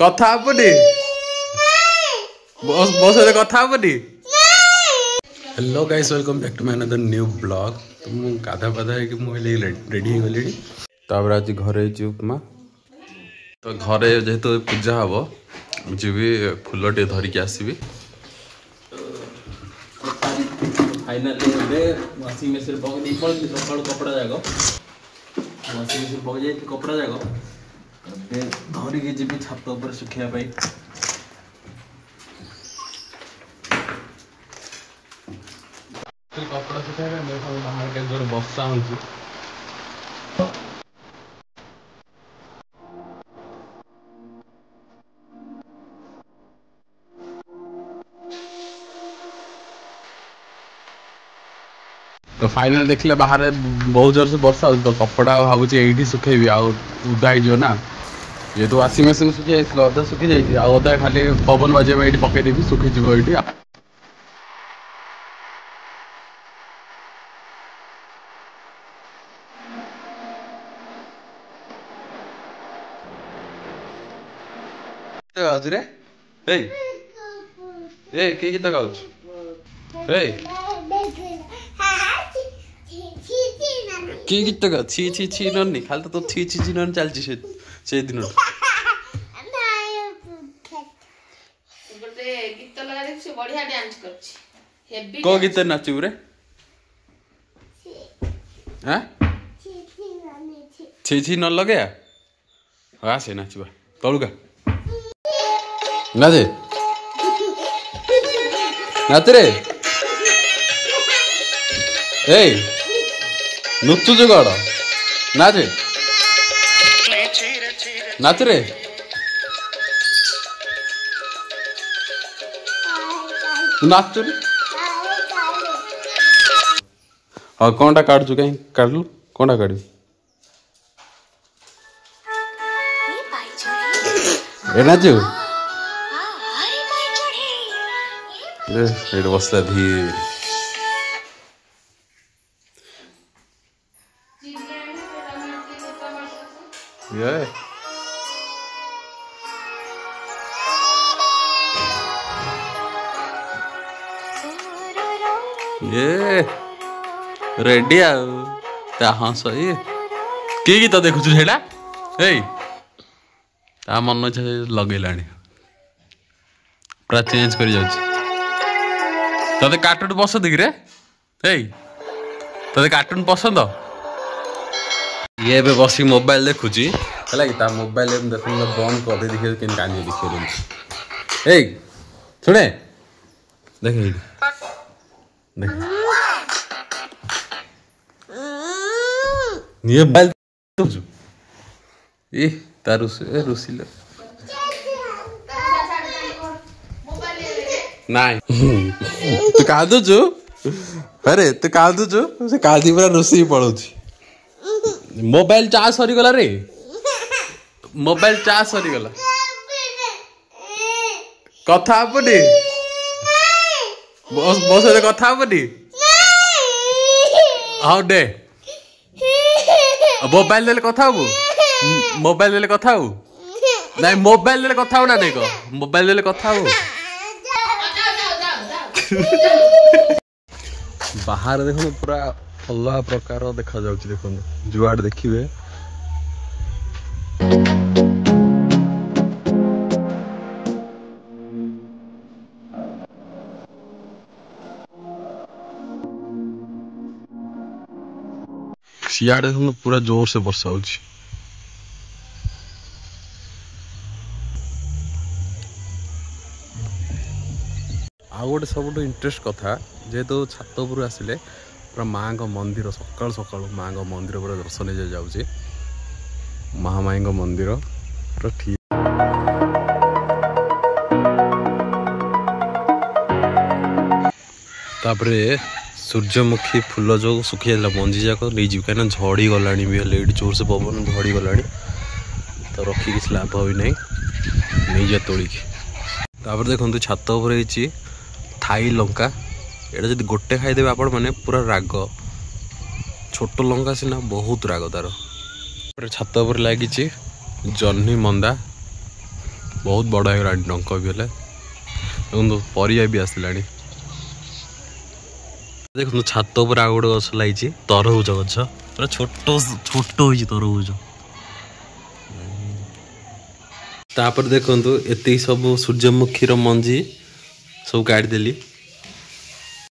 कथा हबनी बस कथा हबनी। Hello guys welcome back to my another new blog. तो मु गाधा पाधा है कि मुझे रेडी हो गली। तापर आज घरे उपमा तो घरे जेहेतु पूजा हम जी फूल टे धरिकी आसबि। फाइनाली वाशिंग मशीन पकड़ पड़ी सका कपड़ा जाक वाशिंग मशीन पकड़ जाए कपड़ा जाक धरिकी जी छात उपर सुखाई कपड़ा सुखा बाहर के जोर बर्षा हो तो फाइनल देखले बाहर बहुत जोर से वर्षा हो तो कपड़ा भावुँ ये सुखेबी उदा हो ना ये तो वाशिंग मशीन सुखी जाइए अधा सुखी जाइए अधा खाली पवन बजे ये पकईदेवी सुखीज ये रे ए के गीत गाउछ ए के गीत गा छी छी छी नन्नी खाली तो छी छी छी नन चलची से दिन गोटे गीत लगा देख से बढ़िया डांस करछि हेवी को गीत नाचू रे हां छी छी न लगे हां से नाचबा तळुका नाचे नाच रे ए नुचु जुगाड़ नाचे नाच रे नाच रे हाँ कौनटा काटू कहीं काटलु कौनटा काट नाचु बसला धीरे ये रेडी हस ये कि गीत देखु हेला मन लगेला पूरा चेंज कर ते कार्टून पसंद कि रे ते कार्टून पसंद ये बस मोबाइल देखुची है कि मोबाइल देख बंद कर देखिए कि कानी देखिए ए सुने देख देख ये मोबाइल ए तार रुसिल नहीं तू कादुचु अरे तू कादुचु से कादी पूरा रुसी पड़ुची मोबाइल चार्ज सरीगला रे मोबाइल चार्ज सरीगला कथा हबनी बस कथा हबनी हाँ दे मोबाइल देले कथा हबु मोबाइल देले कथा हबु नहीं मोबाइल देले कथा हो ना देखो मोबाइल देले कथा हबु बाहर देखो पूरा अलग प्रकार देखा जाउची देखो जुआड़ देखिए सियाड़े देखो पूरा जोर से वर्षा होची आ गोटे सब इंटरेस्ट कथा जेहेतु छात उपर आसिले पूरा माँ का मंदिर सकाल सकाल माँ का मंदिर पूरा दर्शन जाऊँगी महामाई मंदिर पूरा ठीक तापरे सूर्यमुखी फूल जो सुखी जाता मंजी जाक नहीं जी कहीं झड़ी गला भी हेल्ले जोर से पवन झड़ी गला तो रखी किसी लाभ भी नहीं नहीं जा तोड़िकी देखो छात उपर थाई लंका एटा जब गोटे खाईदे आपण मैंने पूरा राग छोट लंका सीना बहुत राग तार छात उपर लगी जह्नी मंदा बहुत बड़ है डंक भी है देखो परिया भी आसलानी देखो छात पर आउ गोटे गछ लगी तरबुज गछ पूरा छोट छोट हो तरबुज तापर देखो एत सब सूर्यमुखी मंजी सब काटिदेली